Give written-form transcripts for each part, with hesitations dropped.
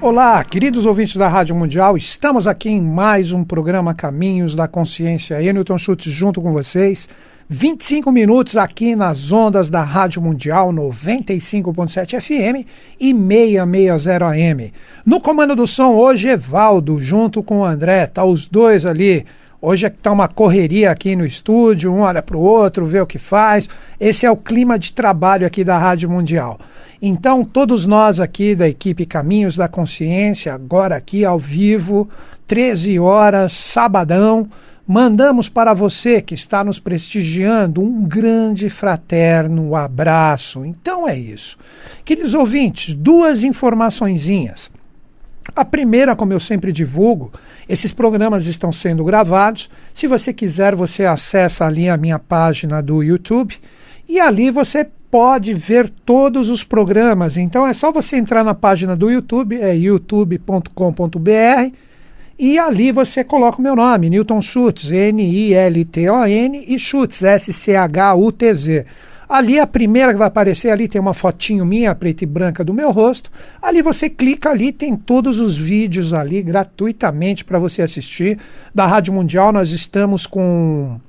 Olá, queridos ouvintes da Rádio Mundial, estamos aqui em mais um programa Caminhos da Consciência. Eu, Newton Schultz, junto com vocês, 25 minutos aqui nas ondas da Rádio Mundial 95.7 FM e 660 AM. No comando do som hoje, Evaldo, junto com o André, tá os dois ali. Hoje é que tá uma correria aqui no estúdio, um olha para o outro, vê o que faz. Esse é o clima de trabalho aqui da Rádio Mundial. Então, todos nós aqui da equipe Caminhos da Consciência, agora aqui ao vivo, 13 horas, sabadão, mandamos para você que está nos prestigiando um grande fraterno abraço. Então é isso. Queridos ouvintes, duas informaçõezinhas. A primeira, como eu sempre divulgo, esses programas estão sendo gravados. Se você quiser, você acessa ali a minha página do YouTube e ali você pode ver todos os programas. Então é só você entrar na página do YouTube, é youtube.com.br, e ali você coloca o meu nome, Newton Schultz, Nilton, e Schultz, Schutz. Ali a primeira que vai aparecer, ali tem uma fotinho minha, preta e branca, do meu rosto. Ali você clica ali, tem todos os vídeos ali gratuitamente para você assistir. Da Rádio Mundial nós estamos com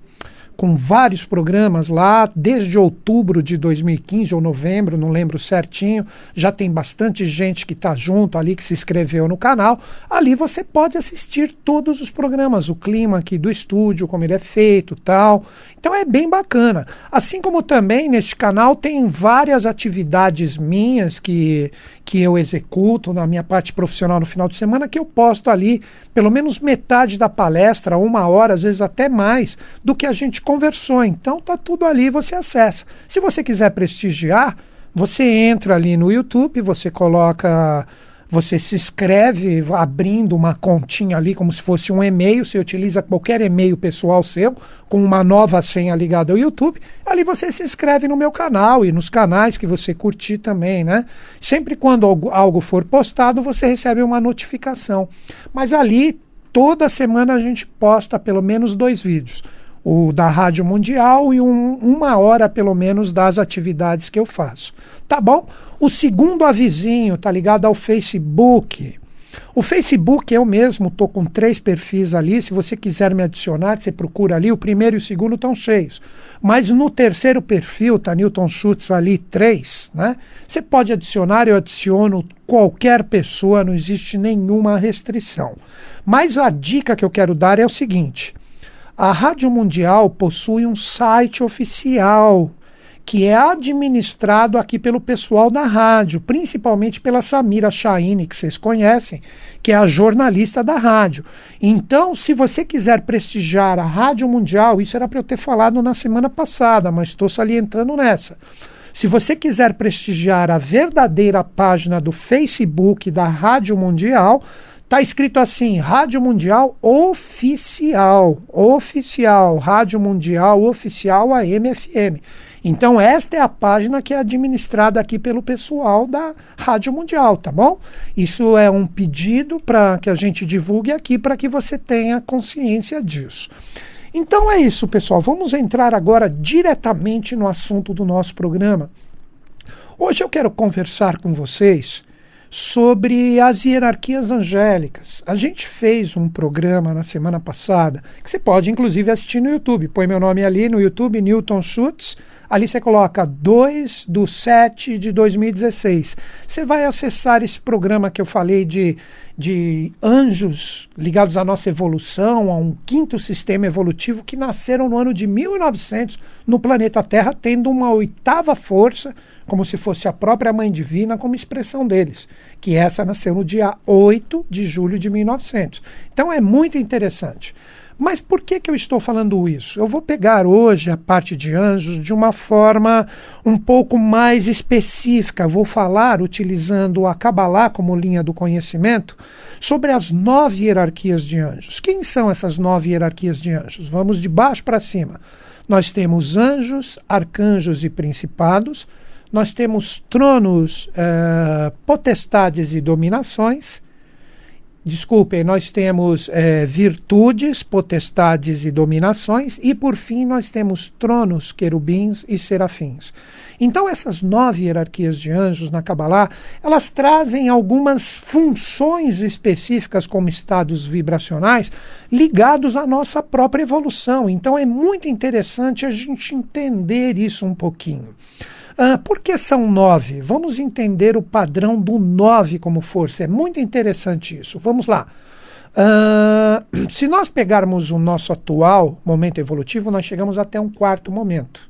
vários programas lá, desde outubro de 2015 ou novembro, não lembro certinho. Já tem bastante gente que está junto ali, que se inscreveu no canal. Ali você pode assistir todos os programas, o clima aqui do estúdio, como ele é feito, tal. Então é bem bacana. Assim como também neste canal tem várias atividades minhas que eu executo na minha parte profissional no final de semana, que eu posto ali pelo menos metade da palestra, 1 hora, às vezes até mais, do que a gente conversou. Então tá tudo ali, você acessa. Se você quiser prestigiar, você entra ali no YouTube, você se inscreve abrindo uma continha ali como se fosse um e-mail. Você utiliza qualquer e-mail pessoal seu com uma nova senha ligada ao YouTube. Ali você se inscreve no meu canal e nos canais que você curtir também, né? Sempre quando algo for postado, você recebe uma notificação. Mas ali, toda semana a gente posta pelo menos 2 vídeos. O da Rádio Mundial e 1 hora, pelo menos, das atividades que eu faço. Tá bom? O segundo avisinho tá ligado ao Facebook. O Facebook, eu mesmo estou com 3 perfis ali. Se você quiser me adicionar, você procura ali. O primeiro e o segundo estão cheios. Mas no terceiro perfil, tá Newton Schultz ali 3, né? Você pode adicionar, eu adiciono qualquer pessoa, não existe nenhuma restrição. Mas a dica que eu quero dar é o seguinte: a Rádio Mundial possui um site oficial que é administrado aqui pelo pessoal da rádio, principalmente pela Samira Chahine, que vocês conhecem, que é a jornalista da rádio. Então, se você quiser prestigiar a Rádio Mundial, isso era para eu ter falado na semana passada, mas estou salientando nessa. Se você quiser prestigiar a verdadeira página do Facebook da Rádio Mundial, está escrito assim, Rádio Mundial Oficial, Rádio Mundial Oficial AM/FM. Então esta é a página que é administrada aqui pelo pessoal da Rádio Mundial, tá bom? Isso é um pedido para que a gente divulgue aqui, para que você tenha consciência disso. Então é isso, pessoal. Vamos entrar agora diretamente no assunto do nosso programa. Hoje eu quero conversar com vocês sobre as hierarquias angélicas. A gente fez um programa na semana passada, que você pode inclusive assistir no YouTube. Põe meu nome ali no YouTube, Newton Schultz. Ali você coloca 2/7/2016. Você vai acessar esse programa que eu falei de anjos ligados à nossa evolução, a um 5º sistema evolutivo que nasceram no ano de 1900 no planeta Terra, tendo uma 8ª força, como se fosse a própria Mãe Divina, como expressão deles, que essa nasceu no dia 8 de julho de 1900. Então é muito interessante. Mas por que eu estou falando isso? Eu vou pegar hoje a parte de anjos de uma forma um pouco mais específica. Vou falar, utilizando a Kabbalah como linha do conhecimento, sobre as 9 hierarquias de anjos. Quem são essas 9 hierarquias de anjos? Vamos de baixo para cima. Nós temos anjos, arcanjos e principados. Nós temos tronos, potestades e dominações. Desculpem, nós temos virtudes, potestades e dominações, e por fim nós temos tronos, querubins e serafins. Então essas 9 hierarquias de anjos na Kabbalah, elas trazem algumas funções específicas como estados vibracionais ligados à nossa própria evolução. Então é muito interessante a gente entender isso um pouquinho. Por que são 9? Vamos entender o padrão do 9 como força. É muito interessante isso. Vamos lá. Se nós pegarmos o nosso atual momento evolutivo, nós chegamos até um 4º momento.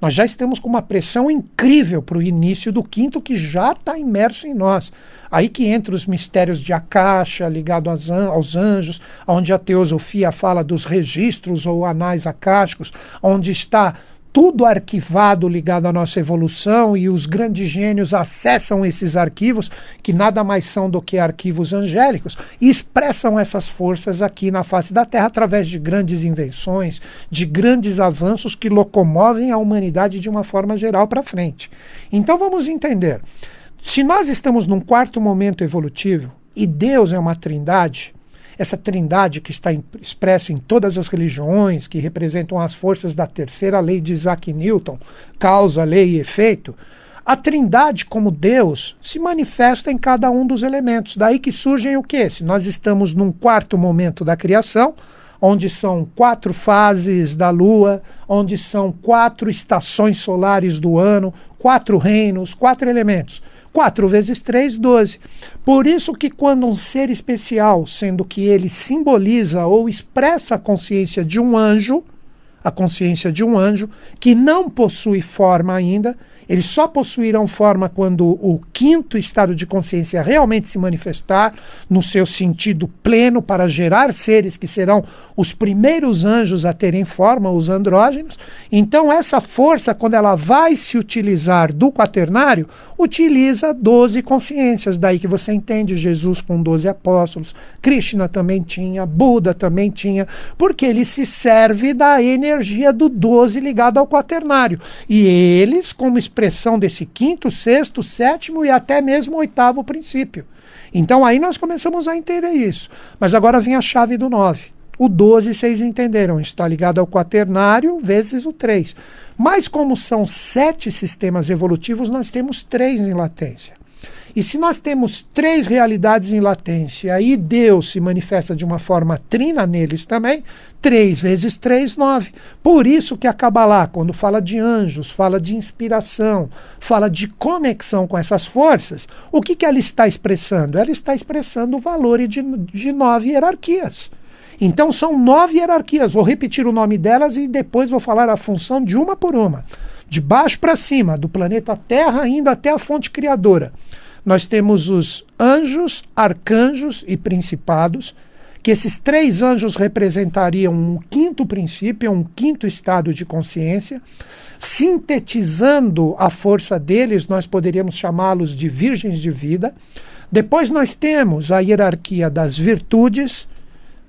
Nós já estamos com uma pressão incrível para o início do 5º, que já está imerso em nós. Aí que entra os mistérios de Akasha, ligado aos anjos, onde a teosofia fala dos registros ou anais akáshicos, onde está tudo arquivado ligado à nossa evolução, e os grandes gênios acessam esses arquivos, que nada mais são do que arquivos angélicos, e expressam essas forças aqui na face da Terra através de grandes invenções, de grandes avanços que locomovem a humanidade de uma forma geral para frente. Então vamos entender. Se nós estamos num 4º momento evolutivo, e Deus é uma trindade, essa trindade que está expressa em todas as religiões, que representam as forças da terceira lei de Isaac Newton, causa, lei e efeito, a trindade como Deus se manifesta em cada um dos elementos. Daí que surgem o quê? Se nós estamos num 4º momento da criação, onde são 4 fases da Lua, onde são 4 estações solares do ano, 4 reinos, 4 elementos. 4 vezes 3, 12. Por isso que quando um ser especial, sendo que ele simboliza ou expressa a consciência de um anjo, que não possui forma ainda, eles só possuirão forma quando o 5º estado de consciência realmente se manifestar no seu sentido pleno para gerar seres que serão os primeiros anjos a terem forma, os andrógenos. Então essa força, quando ela vai se utilizar do quaternário, utiliza 12 consciências. Daí que você entende Jesus com 12 apóstolos, Krishna também tinha, Buda também tinha, porque ele se serve da energia do 12 ligado ao quaternário. E eles, como expressão desse 5º, 6º, 7º e até mesmo 8º princípio. Então aí nós começamos a entender isso. Mas agora vem a chave do 9. O 12, vocês entenderam, está ligado ao quaternário vezes o 3. Mas como são 7 sistemas evolutivos, nós temos 3 em latência. E se nós temos 3 realidades em latência e Deus se manifesta de uma forma trina neles também, 3 vezes 3, 9. Por isso que a Kabbalah, quando fala de anjos, fala de inspiração, fala de conexão com essas forças, o que ela está expressando? Ela está expressando o valor de 9 hierarquias. Então são 9 hierarquias. Vou repetir o nome delas e depois vou falar a função de uma por uma. De baixo para cima, do planeta Terra, indo até a fonte criadora. Nós temos os anjos, arcanjos e principados, que esses 3 anjos representariam um 5º princípio, um 5º estado de consciência. Sintetizando a força deles, nós poderíamos chamá-los de virgens de vida. Depois nós temos a hierarquia das virtudes,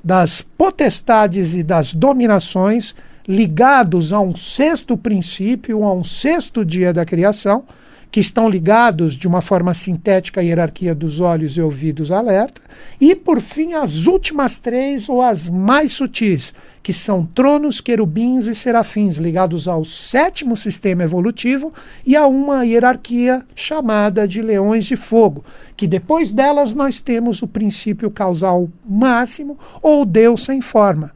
das potestades e das dominações, ligados a um 6º princípio, a um 6º dia da criação, que estão ligados de uma forma sintética à hierarquia dos olhos e ouvidos alerta, e por fim as últimas 3 ou as mais sutis, que são tronos, querubins e serafins, ligados ao 7º sistema evolutivo e a uma hierarquia chamada de leões de fogo, que depois delas nós temos o princípio causal máximo ou Deus sem forma.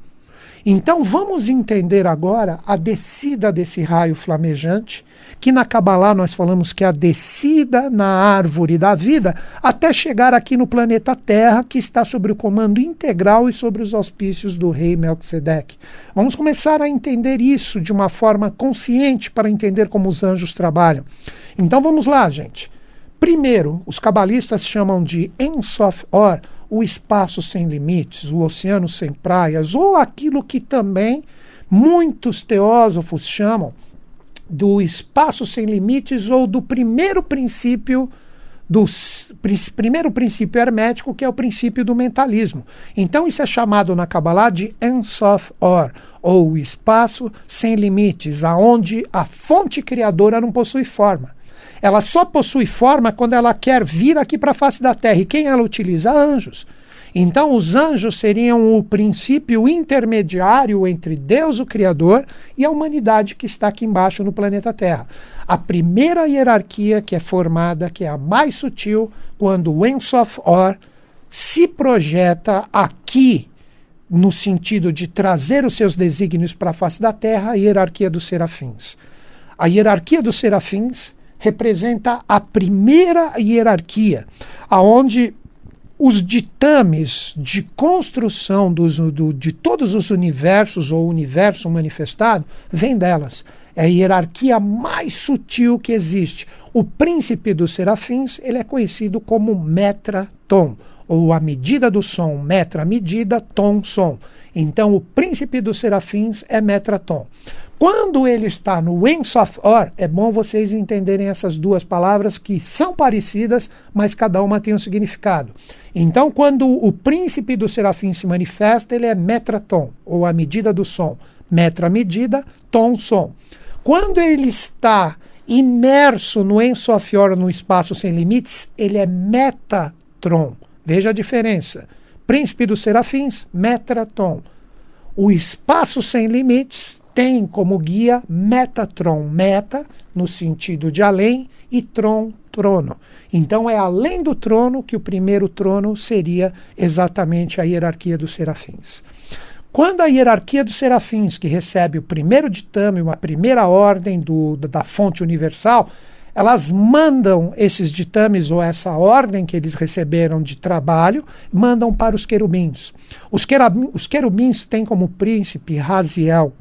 Então vamos entender agora a descida desse raio flamejante, que na Kabbalah nós falamos que é a descida na árvore da vida, até chegar aqui no planeta Terra, que está sob o comando integral e sobre os auspícios do rei Melquisedeque. Vamos começar a entender isso de uma forma consciente para entender como os anjos trabalham. Então vamos lá, gente. Primeiro, os cabalistas chamam de Ein Sof Or, o espaço sem limites, o oceano sem praias, ou aquilo que também muitos teósofos chamam do espaço sem limites ou do primeiro princípio hermético, que é o princípio do mentalismo. Então isso é chamado na Kabbalah de Ein Sof Or, ou o espaço sem limites, aonde a fonte criadora não possui forma. Ela só possui forma quando ela quer vir aqui para a face da Terra. E quem ela utiliza? Anjos. Então os anjos seriam o princípio intermediário entre Deus, o Criador, e a humanidade que está aqui embaixo no planeta Terra. A primeira hierarquia que é formada, que é a mais sutil, quando o Ein Sof Or se projeta aqui no sentido de trazer os seus desígnios para a face da Terra, a hierarquia dos serafins. A hierarquia dos serafins representa a primeira hierarquia, aonde os ditames de construção de todos os universos ou universo manifestado vêm delas. É a hierarquia mais sutil que existe. O príncipe dos serafins, ele é conhecido como metratom, ou a medida do som, metra, medida, tom, som. Então, o príncipe dos serafins é metratom. Quando ele está no Ein Sof Or, é bom vocês entenderem essas duas palavras que são parecidas, mas cada uma tem um significado. Então, quando o príncipe dos serafins se manifesta, ele é metratom, ou a medida do som. Metra, medida, tom, som. Quando ele está imerso no Ein Sof Or, no espaço sem limites, ele é metatron. Veja a diferença. Príncipe dos serafins, metratom. O espaço sem limites tem como guia Metatron, meta, no sentido de além, e tron, trono. Então é além do trono que o primeiro trono seria exatamente a hierarquia dos serafins. Quando a hierarquia dos serafins, que recebe o primeiro ditame, a primeira ordem da fonte universal, elas mandam esses ditames ou essa ordem que eles receberam de trabalho, mandam para os querubins. Os querubins têm como príncipe Raziel,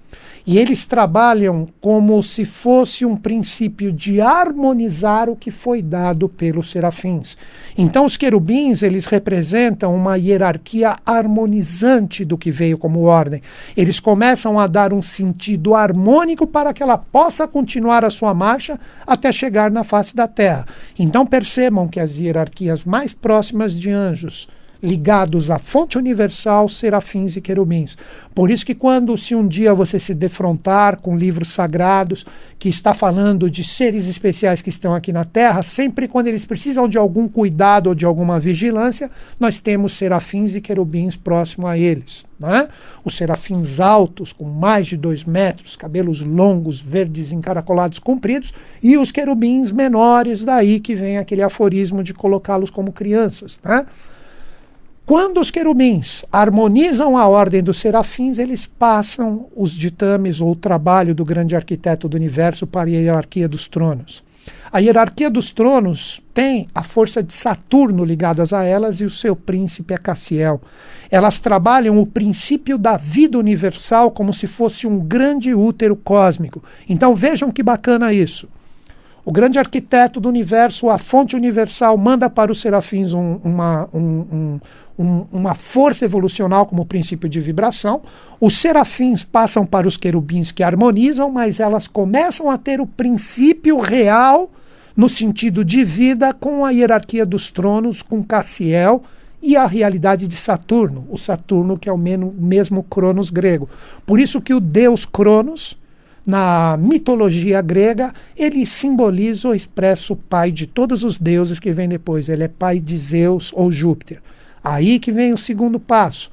e eles trabalham como se fosse um princípio de harmonizar o que foi dado pelos serafins. Então os querubins, eles representam uma hierarquia harmonizante do que veio como ordem. Eles começam a dar um sentido harmônico para que ela possa continuar a sua marcha até chegar na face da Terra. Então percebam que as hierarquias mais próximas de anjos, ligados à fonte universal, serafins e querubins. Por isso que se um dia você se defrontar com livros sagrados que está falando de seres especiais que estão aqui na Terra, sempre quando eles precisam de algum cuidado ou de alguma vigilância, nós temos serafins e querubins próximo a eles. Né? Os serafins altos, com mais de 2 metros, cabelos longos, verdes, encaracolados, compridos, e os querubins menores, daí que vem aquele aforismo de colocá-los como crianças. Né? Quando os querubins harmonizam a ordem dos serafins, eles passam os ditames ou o trabalho do grande arquiteto do universo para a hierarquia dos tronos. A hierarquia dos tronos tem a força de Saturno ligadas a elas e o seu príncipe é Cassiel. Elas trabalham o princípio da vida universal como se fosse um grande útero cósmico. Então vejam que bacana isso. O grande arquiteto do universo, a fonte universal, manda para os serafins uma força evolucional como princípio de vibração. Os serafins passam para os querubins que harmonizam, mas elas começam a ter o princípio real no sentido de vida com a hierarquia dos tronos, com Cassiel e a realidade de Saturno. O Saturno que é o mesmo Cronos grego. Por isso que o deus Cronos, na mitologia grega, ele simboliza ou expressa o pai de todos os deuses que vem depois. Ele é pai de Zeus ou Júpiter. Aí que vem o segundo passo.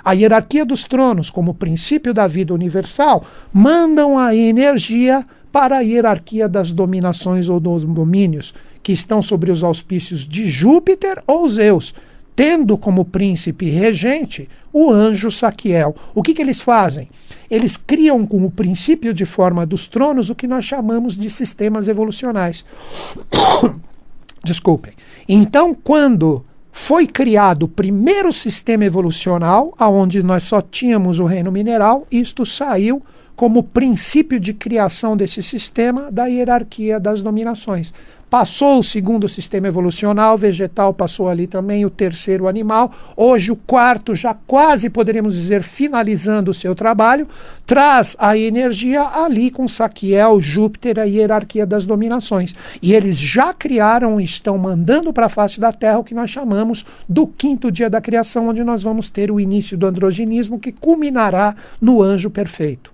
A hierarquia dos tronos, como princípio da vida universal, mandam a energia para a hierarquia das dominações ou dos domínios, que estão sobre os auspícios de Júpiter ou Zeus, tendo como príncipe regente o anjo Saquiel. O que eles fazem? Eles criam com o princípio de forma dos tronos o que nós chamamos de sistemas evolucionais. Desculpem. Então, quando foi criado o primeiro sistema evolucional, onde nós só tínhamos o reino mineral, isto saiu como princípio de criação desse sistema da hierarquia das dominações. Passou o segundo sistema evolucional, vegetal passou ali também, o terceiro animal. Hoje o quarto, já quase poderíamos dizer finalizando o seu trabalho, traz a energia ali com Saquiel, Júpiter, a hierarquia das dominações. E eles já criaram e estão mandando para a face da Terra o que nós chamamos do 5º dia da criação, onde nós vamos ter o início do androginismo que culminará no anjo perfeito.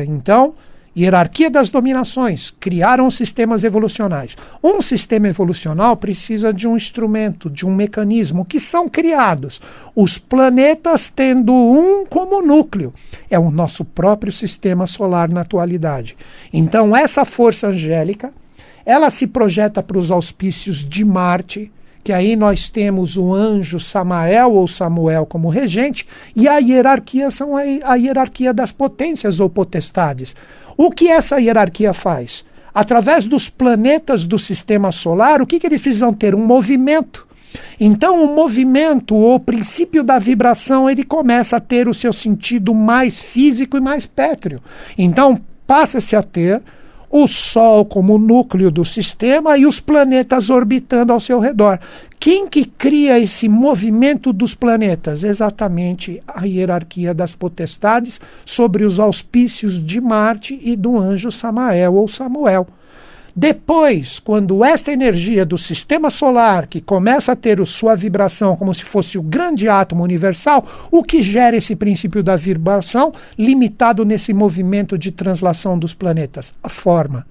Então, Hierarquia das dominações, criaram sistemas evolucionais. Um sistema evolucional precisa de um instrumento, de um mecanismo, que são criados. Os planetas tendo um como núcleo. É o nosso próprio sistema solar na atualidade. Então, essa força angélica, ela se projeta para os auspícios de Marte, que aí nós temos o anjo Samael ou Samuel como regente, e a hierarquia são a hierarquia das potências ou potestades. O que essa hierarquia faz? Através dos planetas do sistema solar, o que eles precisam ter? Um movimento. Então, o movimento, ou o princípio da vibração, ele começa a ter o seu sentido mais físico e mais pétreo. Então, passa-se a ter o Sol como núcleo do sistema e os planetas orbitando ao seu redor. Quem que cria esse movimento dos planetas? Exatamente a hierarquia das potestades sobre os auspícios de Marte e do anjo Samael ou Samuel. Depois, quando esta energia do sistema solar, que começa a ter sua vibração como se fosse o grande átomo universal, o que gera esse princípio da vibração limitado nesse movimento de translação dos planetas? A forma.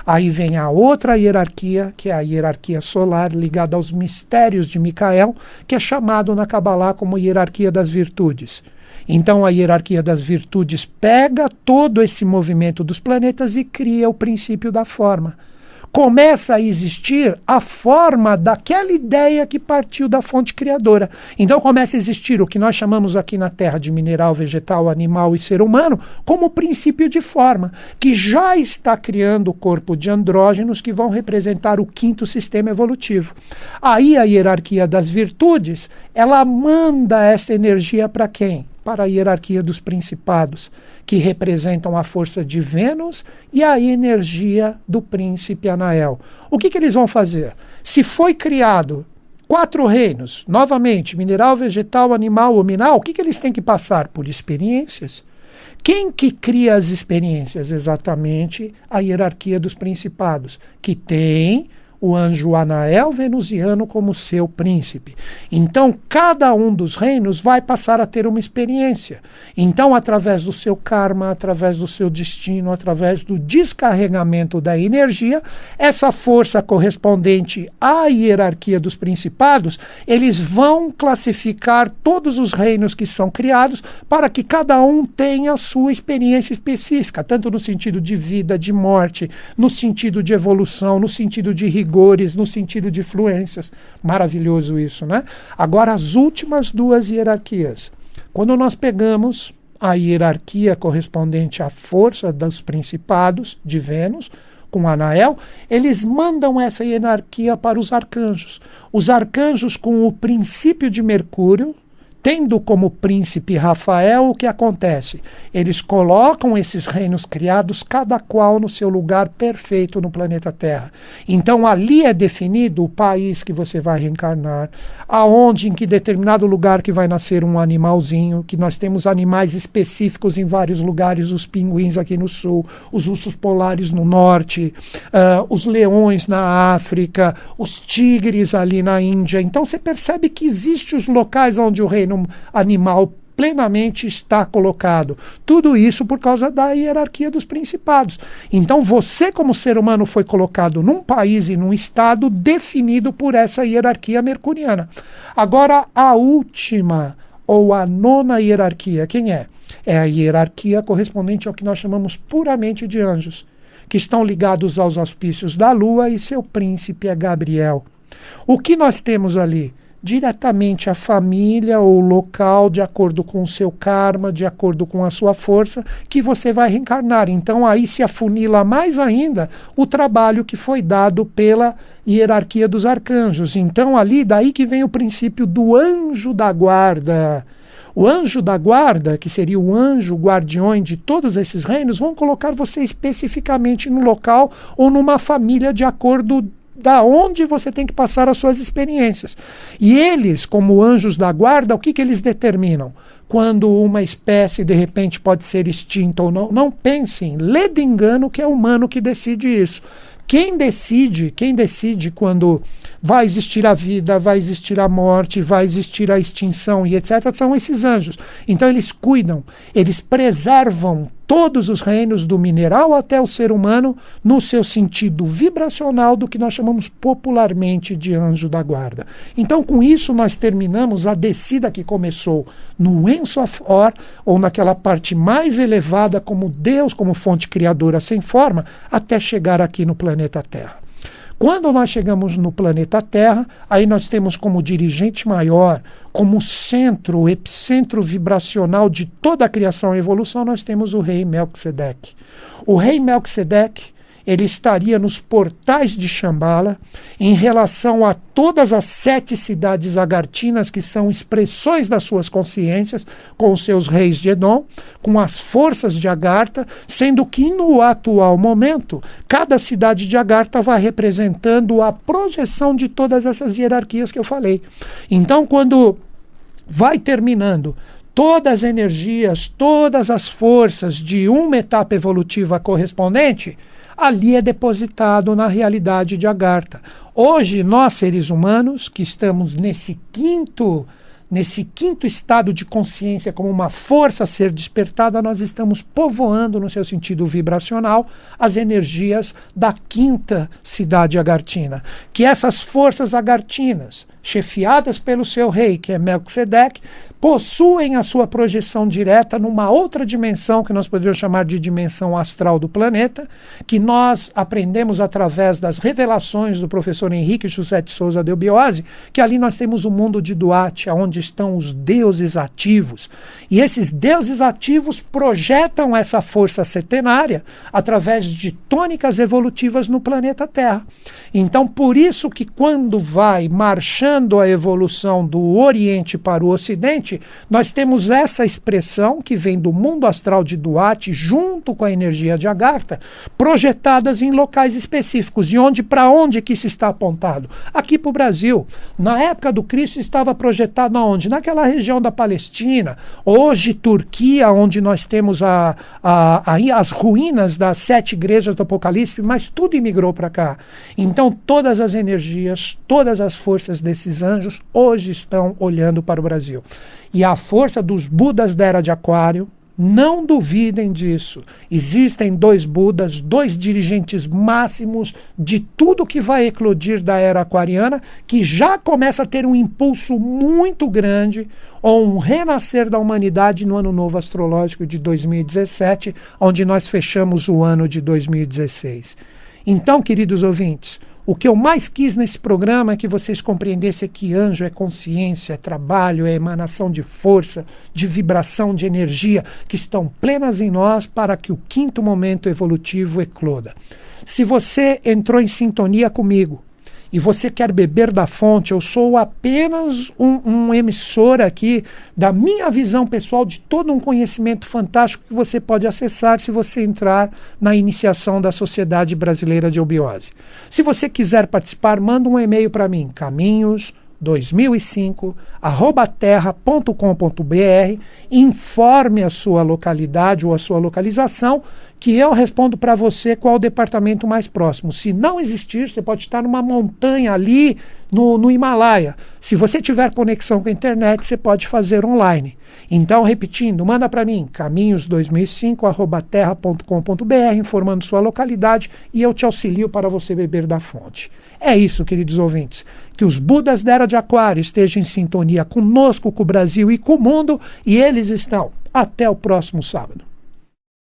Aí vem a outra hierarquia, que é a hierarquia solar ligada aos mistérios de Micael, que é chamado na Cabalá como hierarquia das virtudes. Então a hierarquia das virtudes pega todo esse movimento dos planetas e cria o princípio da forma. Começa a existir a forma daquela ideia que partiu da fonte criadora. Então começa a existir o que nós chamamos aqui na Terra de mineral, vegetal, animal e ser humano como princípio de forma, que já está criando o corpo de andrógenos que vão representar o quinto sistema evolutivo. Aí a hierarquia das virtudes, ela manda essa energia para quem? Para a hierarquia dos principados, que representam a força de Vênus e a energia do príncipe Anael. O que eles vão fazer? Se foi criado 4 reinos, novamente, mineral, vegetal, animal, hominal, o que eles têm que passar? Por experiências. Quem que cria as experiências? Exatamente a hierarquia dos principados, que tem o anjo Anael venusiano como seu príncipe. Então, cada um dos reinos vai passar a ter uma experiência. Então, através do seu karma, através do seu destino, através do descarregamento da energia, essa força correspondente à hierarquia dos principados, eles vão classificar todos os reinos que são criados para que cada um tenha a sua experiência específica, tanto no sentido de vida, de morte, no sentido de evolução, no sentido de rigor, no sentido de fluências. Maravilhoso isso, né? Agora, as últimas 2 hierarquias. Quando nós pegamos a hierarquia correspondente à força dos principados de Vênus, com Anael, eles mandam essa hierarquia para os arcanjos. Os arcanjos, com o princípio de Mercúrio, tendo como príncipe Rafael, o que acontece? Eles colocam esses reinos criados, cada qual no seu lugar perfeito no planeta Terra. Então ali é definido o país que você vai reencarnar, aonde, em que determinado lugar que vai nascer um animalzinho, que nós temos animais específicos em vários lugares, os pinguins aqui no sul, os ursos polares no norte, os leões na África, os tigres ali na Índia. Então você percebe que existem os locais onde o reino animal plenamente está colocado. Tudo isso por causa da hierarquia dos principados. Então você, como ser humano, foi colocado num país e num estado definido por essa hierarquia mercuriana. Agora, a última ou a 9ª hierarquia, quem é? É a hierarquia correspondente ao que nós chamamos puramente de anjos, que estão ligados aos auspícios da Lua, e seu príncipe é Gabriel. O que nós temos ali? Diretamente a família ou local, de acordo com o seu karma, de acordo com a sua força, que você vai reencarnar. Então aí se afunila mais ainda o trabalho que foi dado pela hierarquia dos arcanjos. Então ali, daí que vem o princípio do anjo da guarda. O anjo da guarda, que seria o anjo guardião de todos esses reinos, vão colocar você especificamente no local ou numa família de acordo da onde você tem que passar as suas experiências. E eles, como anjos da guarda, o que eles determinam? Quando uma espécie, de repente, pode ser extinta ou não. Não pensem, lê de engano que é o humano que decide isso. Quem decide quando vai existir a vida, vai existir a morte, vai existir a extinção e etc., são esses anjos. Então eles cuidam, eles preservam todos os reinos, do mineral até o ser humano, no seu sentido vibracional do que nós chamamos popularmente de anjo da guarda. Então, com isso, nós terminamos a descida que começou no Ein Sof Or, ou naquela parte mais elevada como Deus, como fonte criadora sem forma, até chegar aqui no planeta Terra. Quando nós chegamos no planeta Terra, aí nós temos como dirigente maior, como centro, o epicentro vibracional de toda a criação e evolução, nós temos o rei Melquisedeque. O rei Melquisedeque, ele estaria nos portais de Shambhala em relação a todas as 7 cidades agartinas que são expressões das suas consciências, com os seus reis de Edom, com as forças de Agartha, sendo que no atual momento, cada cidade de Agartha vai representando a projeção de todas essas hierarquias que eu falei. Então, quando vai terminando todas as energias, todas as forças de uma etapa evolutiva correspondente, ali é depositado na realidade de Agartha. Hoje, nós, seres humanos, que estamos nesse quinto estado de consciência como uma força a ser despertada, nós estamos povoando, no seu sentido vibracional, as energias da 5ª cidade agartina. Que essas forças agartinas, chefiadas pelo seu rei, que é Melquisedeque, possuem a sua projeção direta numa outra dimensão, que nós poderíamos chamar de dimensão astral do planeta, que nós aprendemos através das revelações do professor Henrique José de Souza Delbiose, que ali nós temos o mundo de Duat, onde estão os deuses ativos. E esses deuses ativos projetam essa força setenária através de tônicas evolutivas no planeta Terra. Então, por isso que quando vai marchando a evolução do Oriente para o Ocidente, nós temos essa expressão que vem do mundo astral de Duat, junto com a energia de Agartha, projetadas em locais específicos. E para onde que isso está apontado? Aqui para o Brasil. Na época do Cristo estava projetado aonde? Naquela região da Palestina. Hoje, Turquia, onde nós temos as ruínas das 7 igrejas do Apocalipse, mas tudo imigrou para cá. Então, todas as energias, todas as forças desses anjos hoje estão olhando para o Brasil. E a força dos Budas da Era de Aquário, não duvidem disso. Existem 2 Budas, 2 dirigentes máximos de tudo que vai eclodir da Era Aquariana, que já começa a ter um impulso muito grande, ou um renascer da humanidade no Ano Novo Astrológico de 2017, onde nós fechamos o ano de 2016. Então, queridos ouvintes, o que eu mais quis nesse programa é que vocês compreendessem que anjo é consciência, é trabalho, é emanação de força, de vibração, de energia, que estão plenas em nós para que o 5º momento evolutivo ecloda. Se você entrou em sintonia comigo e você quer beber da fonte, eu sou apenas um emissor aqui da minha visão pessoal de todo um conhecimento fantástico que você pode acessar se você entrar na iniciação da Sociedade Brasileira de Obiose. Se você quiser participar, manda um e-mail para mim, caminhos2005@terra.com.br, informe a sua localidade ou a sua localização, que eu respondo para você qual o departamento mais próximo. Se não existir, você pode estar numa montanha ali no Himalaia. Se você tiver conexão com a internet, você pode fazer online. Então, repetindo, manda para mim, caminhos2005@terra.com.br, informando sua localidade, e eu te auxilio para você beber da fonte. É isso, queridos ouvintes. Que os Budas da Era de Aquário estejam em sintonia conosco, com o Brasil e com o mundo, e eles estão. Até o próximo sábado.